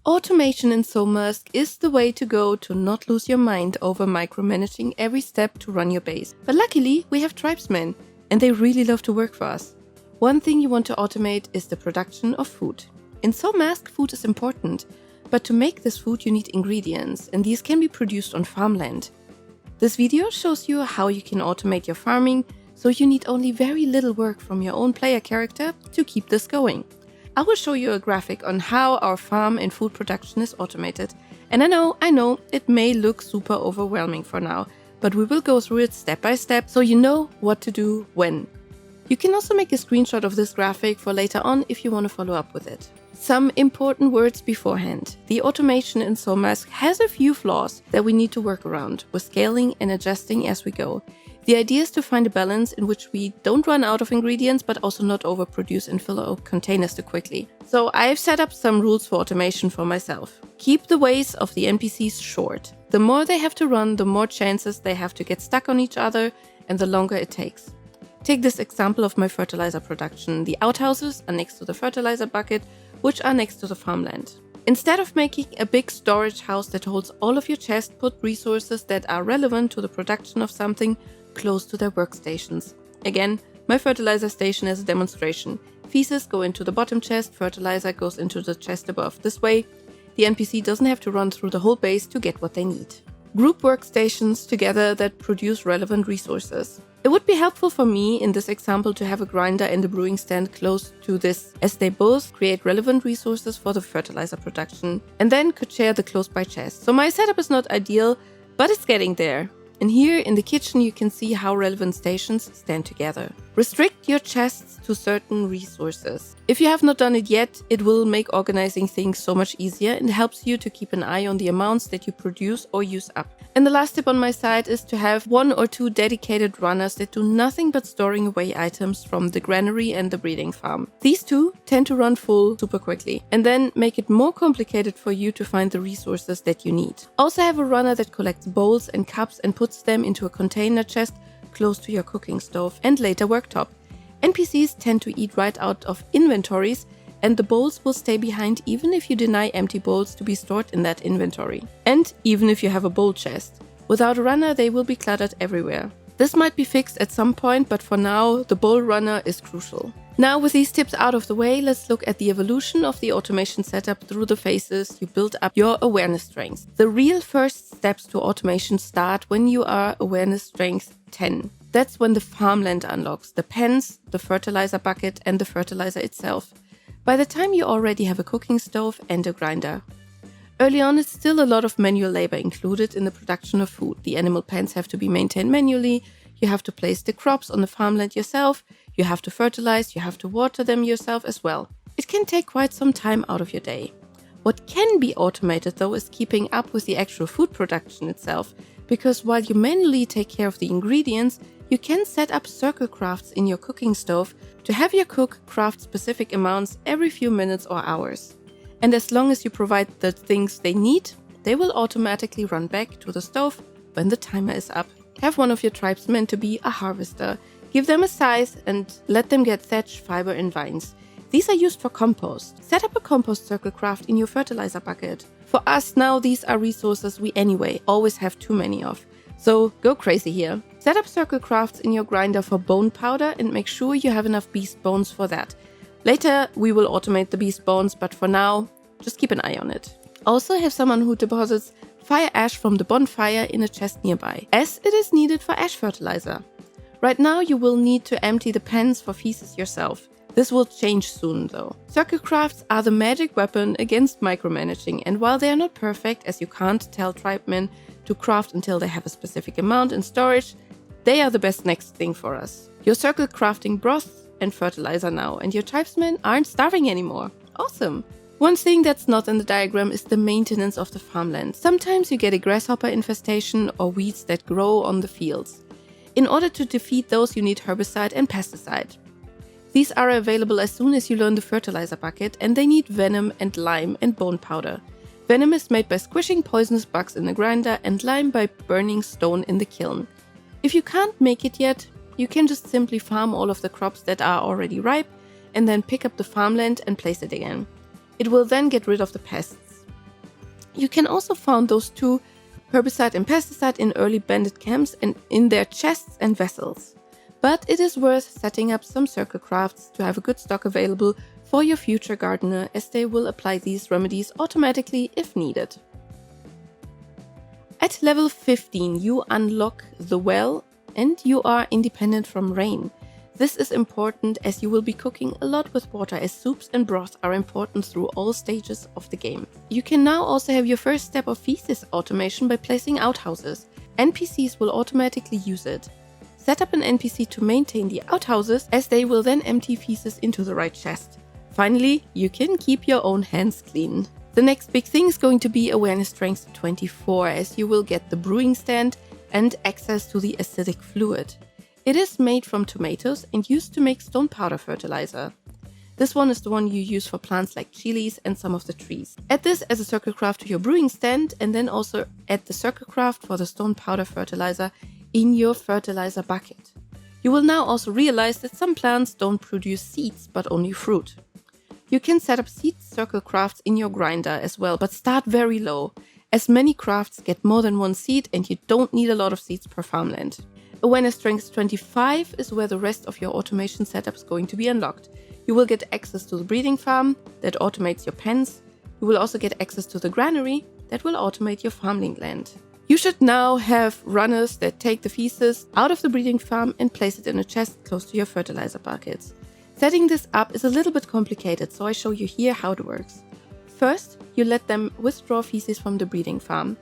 Automation in Soulmask is the way to go to not lose your mind over micromanaging every step to run your base. But luckily, we have tribesmen, and they really love to work for us. One thing you want to automate is the production of food. In Soulmask, food is important, but to make this food you need ingredients, and these can be produced on farmland. This video shows you how you can automate your farming, so you need only very little work from your own player character to keep this going. I will show you a graphic on how our farm and food production is automated. And I know, it may look super overwhelming for now, but we will go through it step by step so you know what to do when. You can also make a screenshot of this graphic for later on if you want to follow up with it. Some important words beforehand. The automation in Soulmask has a few flaws that we need to work around with scaling and adjusting as we go. The idea is to find a balance in which we don't run out of ingredients but also not overproduce and fill our containers too quickly. So I've set up some rules for automation for myself. Keep the ways of the NPCs short. The more they have to run, the more chances they have to get stuck on each other and the longer it takes. Take this example of my fertilizer production. The outhouses are next to the fertilizer bucket, which are next to the farmland. Instead of making a big storage house that holds all of your chests, put resources that are relevant to the production of something close to their workstations. Again, my fertilizer station is a demonstration. Feces go into the bottom chest, fertilizer goes into the chest above. This way, the NPC doesn't have to run through the whole base to get what they need. Group workstations together that produce relevant resources. It would be helpful for me in this example to have a grinder and a brewing stand close to this, as they both create relevant resources for the fertilizer production and then could share the close by chest. So my setup is not ideal, but it's getting there. And here in the kitchen you can see how relevant stations stand together. Restrict your chests to certain resources. If you have not done it yet, it will make organizing things so much easier and helps you to keep an eye on the amounts that you produce or use up. And the last tip on my side is to have 1 or 2 dedicated runners that do nothing but storing away items from the granary and the breeding farm. These two tend to run full super quickly and then make it more complicated for you to find the resources that you need. Also have a runner that collects bowls and cups and puts them into a container chest close to your cooking stove and later worktop. NPCs tend to eat right out of inventories, and the bowls will stay behind even if you deny empty bowls to be stored in that inventory. And even if you have a bowl chest. Without a runner, they will be cluttered everywhere. This might be fixed at some point, but for now, the bowl runner is crucial. Now with these tips out of the way, let's look at the evolution of the automation setup through the phases you build up your awareness strength. The real first steps to automation start when you are awareness strength 10. That's when the farmland unlocks, the pens, the fertilizer bucket and the fertilizer itself. By the time you already have a cooking stove and a grinder. Early on, it's still a lot of manual labor included in the production of food. The animal pens have to be maintained manually, you have to place the crops on the farmland yourself, you have to fertilize, you have to water them yourself as well. It can take quite some time out of your day. What can be automated though is keeping up with the actual food production itself, because while you manually take care of the ingredients, you can set up circle crafts in your cooking stove to have your cook craft specific amounts every few minutes or hours. And as long as you provide the things they need, they will automatically run back to the stove when the timer is up. Have one of your tribesmen to be a harvester. Give them a scythe and let them get thatch, fiber and vines. These are used for compost. Set up a compost circle craft in your fertilizer bucket. For us now, these are resources we anyway always have too many of. So go crazy here. Set up circle crafts in your grinder for bone powder and make sure you have enough beast bones for that. Later we will automate the beast bones, but for now, just keep an eye on it. Also have someone who deposits fire ash from the bonfire in a chest nearby, as it is needed for ash fertilizer. Right now you will need to empty the pens for feces yourself. This will change soon though. Circle crafts are the magic weapon against micromanaging, and while they are not perfect, as you can't tell tribemen to craft until they have a specific amount in storage, they are the best next thing for us. You're circle crafting broth and fertilizer now, and your tribesmen aren't starving anymore. Awesome! One thing that's not in the diagram is the maintenance of the farmland. Sometimes you get a grasshopper infestation or weeds that grow on the fields. In order to defeat those, you need herbicide and pesticide. These are available as soon as you learn the fertilizer bucket, and they need venom and lime and bone powder. Venom is made by squishing poisonous bugs in the grinder and lime by burning stone in the kiln. If you can't make it yet, you can just simply farm all of the crops that are already ripe and then pick up the farmland and place it again. It will then get rid of the pests. You can also find those two, herbicide and pesticide, in early bandit camps and in their chests and vessels. But it is worth setting up some circle crafts to have a good stock available for your future gardener, as they will apply these remedies automatically if needed. At level 15 you unlock the well and you are independent from rain. This is important as you will be cooking a lot with water, as soups and broths are important through all stages of the game. You can now also have your first step of feces automation by placing outhouses. NPCs will automatically use it. Set up an NPC to maintain the outhouses, as they will then empty feces into the right chest. Finally, you can keep your own hands clean. The next big thing is going to be awareness strength 24, as you will get the brewing stand and access to the acidic fluid. It is made from tomatoes and used to make stone powder fertilizer. This one is the one you use for plants like chilies and some of the trees. Add this as a circle craft to your brewing stand, and then also add the circle craft for the stone powder fertilizer in your fertilizer bucket. You will now also realize that some plants don't produce seeds but only fruit. You can set up seed circle crafts in your grinder as well, but start very low, as many crafts get more than one seed and you don't need a lot of seeds per farmland. Awareness strength 25 is where the rest of your automation setup is going to be unlocked. You will get access to the breeding farm that automates your pens. You will also get access to the granary that will automate your farming land. You should now have runners that take the feces out of the breeding farm and place it in a chest close to your fertilizer buckets. Setting this up is a little bit complicated, so I show you here how it works. First, you let them withdraw feces from the breeding farm.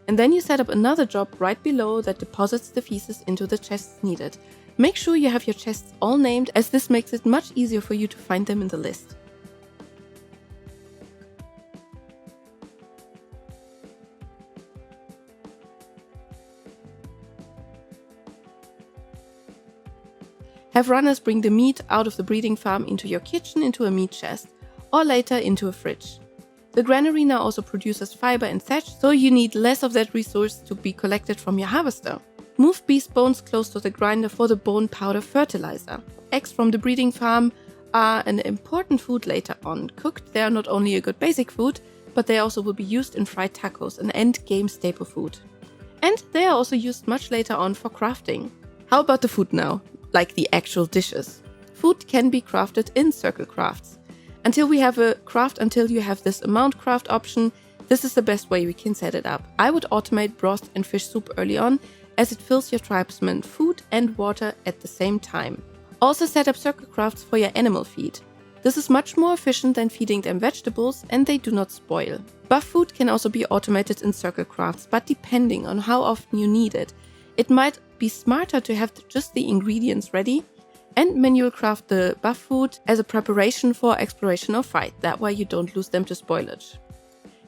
And then you set up another job right below that deposits the feces into the chests needed. Make sure you have your chests all named, as this makes it much easier for you to find them in the list. Have runners bring the meat out of the breeding farm into your kitchen into a meat chest, or later into a fridge. The granary now also produces fiber and thatch, so you need less of that resource to be collected from your harvester. Move beast bones close to the grinder for the bone powder fertilizer. Eggs from the breeding farm are an important food later on. Cooked, they are not only a good basic food, but they also will be used in fried tacos, an end-game staple food. And they are also used much later on for crafting. How about the food now? Like the actual dishes. Food can be crafted in circle crafts. Until we have a craft until you have this amount craft option, this is the best way we can set it up. I would automate broth and fish soup early on, as it fills your tribesmen food and water at the same time. Also set up circle crafts for your animal feed. This is much more efficient than feeding them vegetables, and they do not spoil. Buff food can also be automated in circle crafts, but depending on how often you need it. It might be smarter to have just the ingredients ready and manual craft the buff food as a preparation for exploration or fight. That way you don't lose them to spoilage.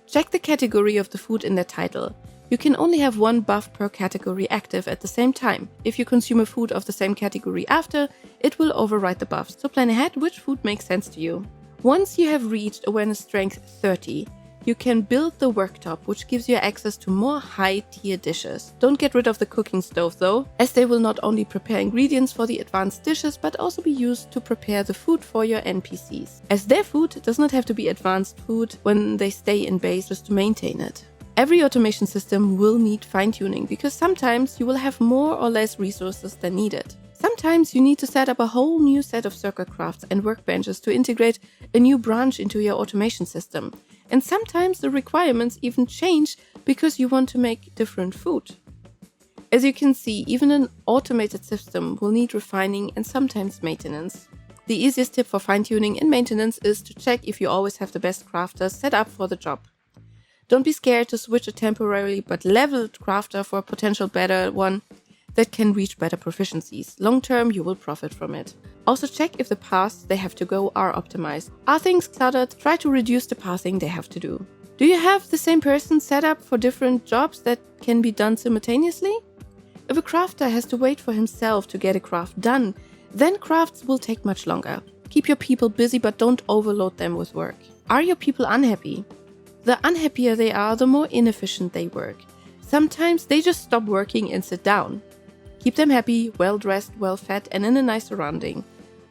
Check the category of the food in the title. You can only have one buff per category active at the same time. If you consume a food of the same category after, it will override the buffs, so plan ahead which food makes sense to you. Once you have reached awareness strength 30, you can build the worktop, which gives you access to more high-tier dishes. Don't get rid of the cooking stove though, as they will not only prepare ingredients for the advanced dishes, but also be used to prepare the food for your NPCs. As their food does not have to be advanced food when they stay in base just to maintain it. Every automation system will need fine-tuning, because sometimes you will have more or less resources than needed. Sometimes you need to set up a whole new set of circle crafts and workbenches to integrate a new branch into your automation system. And sometimes the requirements even change because you want to make different food. As you can see, even an automated system will need refining and sometimes maintenance. The easiest tip for fine-tuning and maintenance is to check if you always have the best crafters set up for the job. Don't be scared to switch a temporary but leveled crafter for a potential better one that can reach better proficiencies. Long term, you will profit from it. Also check if the paths they have to go are optimized. Are things cluttered? Try to reduce the pathing they have to do. Do you have the same person set up for different jobs that can be done simultaneously? If a crafter has to wait for himself to get a craft done, then crafts will take much longer. Keep your people busy, but don't overload them with work. Are your people unhappy? The unhappier they are, the more inefficient they work. Sometimes they just stop working and sit down. Keep them happy, well-dressed, well-fed, and in a nice surrounding.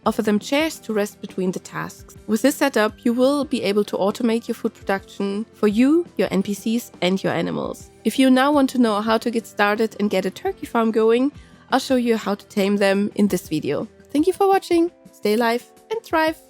offer them chairs to rest between the tasks. With this setup, you will be able to automate your food production for you, your NPCs, and your animals. If you now want to know how to get started and get a turkey farm going, I'll show you how to tame them in this video. Thank you for watching. Stay alive and thrive!